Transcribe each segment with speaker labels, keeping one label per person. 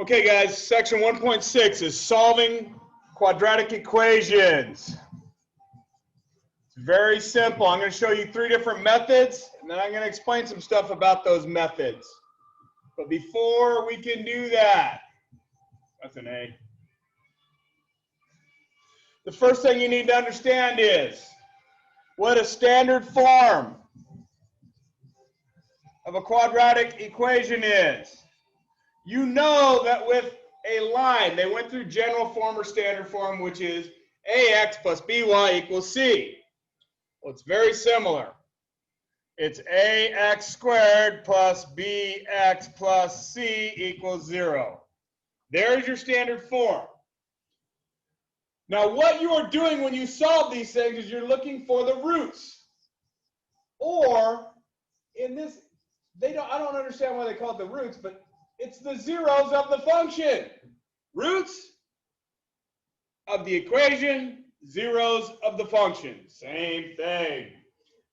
Speaker 1: Okay, guys, section 1.6 is solving quadratic equations. It's very simple. I'm going to show you 3 different methods, and then I'm going to explain some stuff about those methods. But before we can do that, that's an A. The first thing you need to understand is what a standard form of a quadratic equation is. You know that with a line, they went through general form or standard form, which is ax plus by equals c. Well, it's very similar. It's ax squared plus bx plus c equals 0. There's your standard form. Now, what you are doing when you solve these things is you're looking for the roots. Or, in this, I don't understand why they call it the roots, but it's the zeros of the function. Roots of the equation, zeros of the function. Same thing.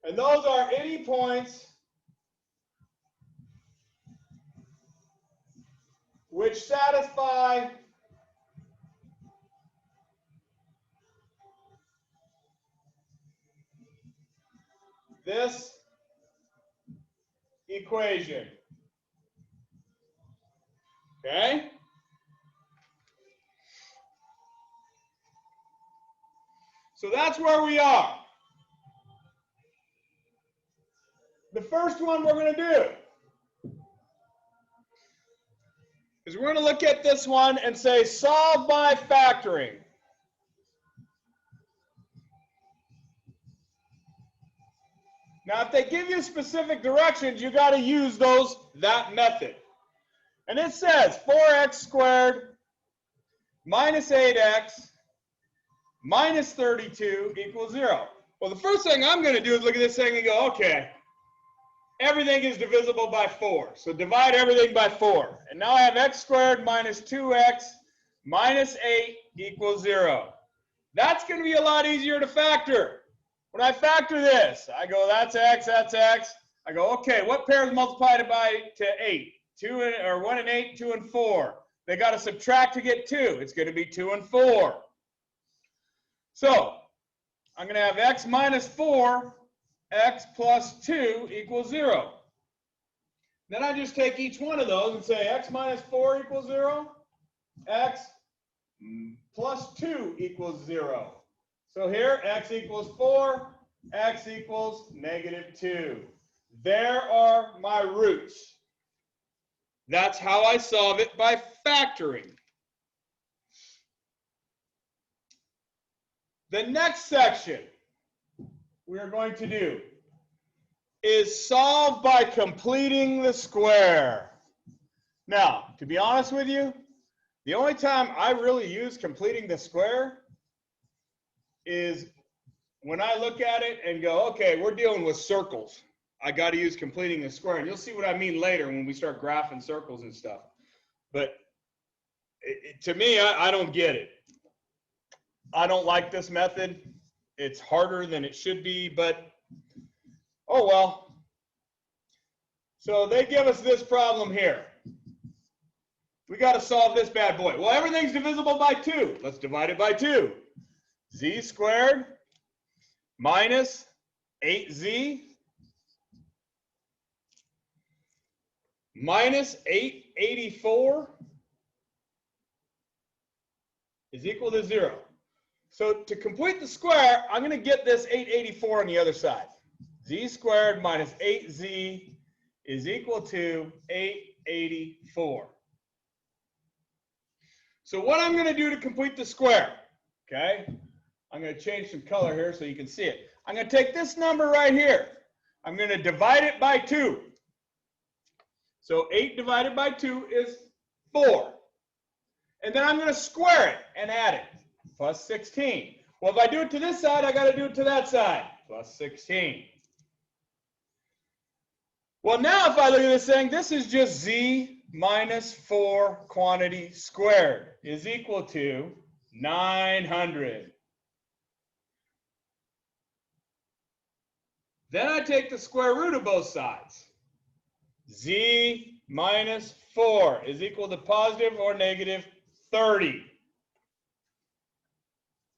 Speaker 1: And those are any points which satisfy this equation. Okay? So that's where we are. The first one we're going to do is we're going to look at this one and say solve by factoring. Now, if they give you specific directions, you got to use that method. And it says 4x squared minus 8x minus 32 equals 0. Well, the first thing I'm going to do is look at this thing and go, okay, everything is divisible by 4. So divide everything by 4. And now I have x squared minus 2x minus 8 equals 0. That's going to be a lot easier to factor. When I factor this, I go, that's x, that's x. I go, okay, what pair is multiplied by to 8? 1 and 8, 2 and 4. They got to subtract to get 2. It's going to be 2 and 4. So I'm going to have x minus 4, x plus 2 equals 0. Then I just take each one of those and say x minus 4 equals 0, x plus 2 equals 0. So here, x equals 4, x equals negative 2. There are my roots. That's how I solve it by factoring. The next section we are going to do is solve by completing the square. Now, to be honest with you, the only time I really use completing the square is when I look at it and go, okay, we're dealing with circles. I got to use completing the square. And you'll see what I mean later when we start graphing circles and stuff. But to me, I don't get it. I don't like this method. It's harder than it should be, but oh well. So they give us this problem here. We got to solve this bad boy. Well, everything's divisible by 2. Let's divide it by 2. Z squared minus 8z minus 884 is equal to 0. So to complete the square, I'm going to get this 884 on the other side. Z squared minus 8z is equal to 884. So what I'm going to do to complete the square, okay, I'm going to change some color here so you can see it. I'm going to take this number right here. I'm going to divide it by 2. So 8 divided by 2 is 4. And then I'm going to square it and add it. Plus 16. Well, if I do it to this side, I got to do it to that side. Plus 16. Well, now if I look at this thing, this is just z minus 4 quantity squared is equal to 900. Then I take the square root of both sides. Z minus 4 is equal to positive or negative 30.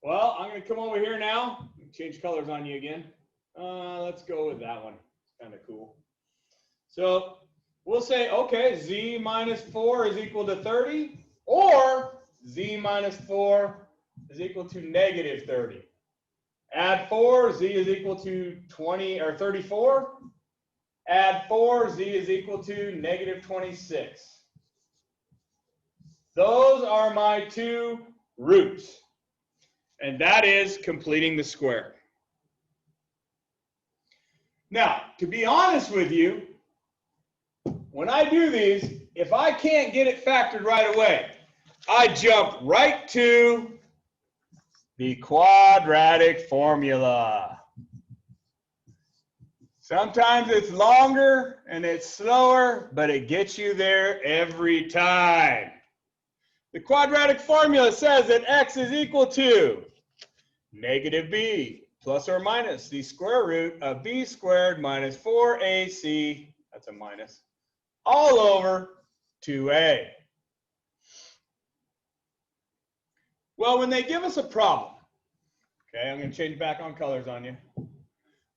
Speaker 1: Well, I'm going to come over here now. Change colors on you again. Let's go with that one. It's kind of cool. So we'll say, okay, z minus 4 is equal to 30, or z minus 4 is equal to negative 30. Add 4, z is equal to 20 or 34. Add 4, z is equal to negative 26. Those are my two roots. And that is completing the square. Now, to be honest with you, when I do these, if I can't get it factored right away, I jump right to the quadratic formula. Sometimes it's longer and it's slower, but it gets you there every time. The quadratic formula says that x is equal to negative b plus or minus the square root of b squared minus 4ac, that's a minus, all over 2a. Well, when they give us a problem, okay, I'm going to change back on colors on you.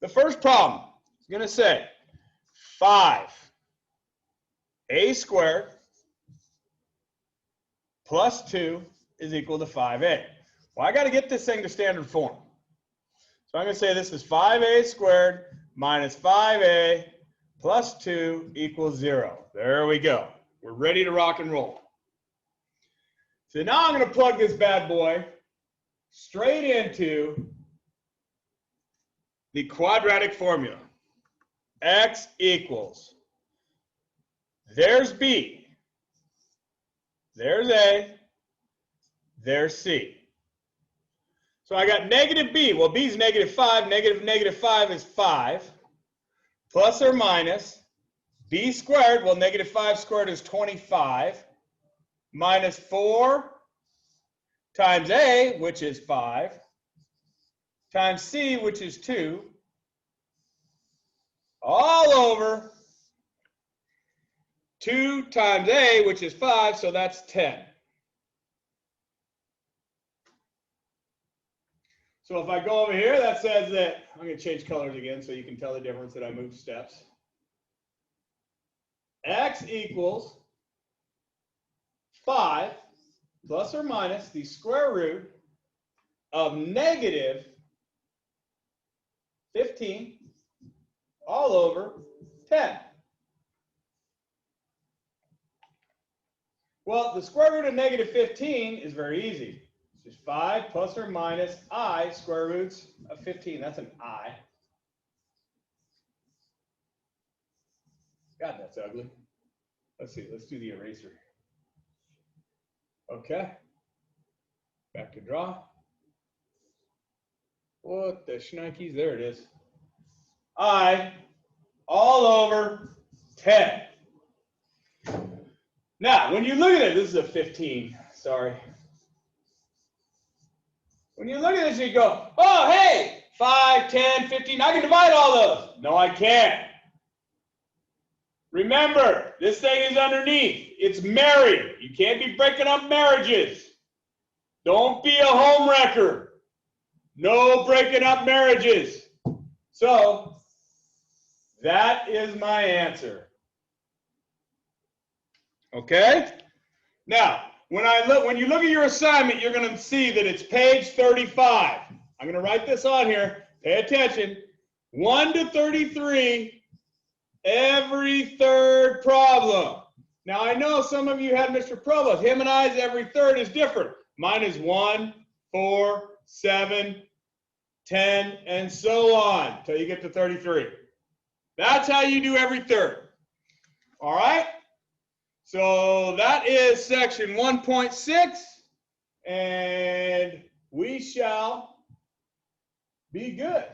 Speaker 1: The first problem is going to say 5a squared plus 2 is equal to 5a. Well, I got to get this thing to standard form. So I'm going to say this is 5a squared minus 5a plus 2 equals 0. There we go. We're ready to rock and roll. So now I'm going to plug this bad boy straight into the quadratic formula. X equals, there's b, there's a, there's c. So I got negative b. Well, b is negative 5. Negative 5 is 5. Plus or minus b squared. Well, negative 5 squared is 25. Minus 4 times a, which is 5, times c, which is 2, all over 2 times a, which is 5, so that's 10. So if I go over here, that says that, I'm going to change colors again so you can tell the difference that I moved steps. X equals 5 plus or minus the square root of negative 15 all over 10. Well, the square root of negative 15 is very easy. It's just 5 plus or minus I square roots of 15. That's an I. God, that's ugly. Let's see. Let's do the eraser. Okay. Back to draw. What the shnikes? There it is. I all over 10. Now, when you look at it, this is a 15. Sorry. When you look at this, you go, oh, hey, 5, 10, 15. I can divide all those. No, I can't. Remember, this thing is underneath. It's married. You can't be breaking up marriages. Don't be a home wrecker. No breaking up marriages. So, that is my answer. Okay? Now, when you look at your assignment, you're going to see that it's page 35. I'm going to write this on here. Pay attention. 1 to 33, every third problem. Now, I know some of you had Mr. Provost. Him and I's every third is different. Mine is 1, 4, 7, 10, and so on until you get to 33. That's how you do every third. All right? So that is section 1.6, and we shall be good.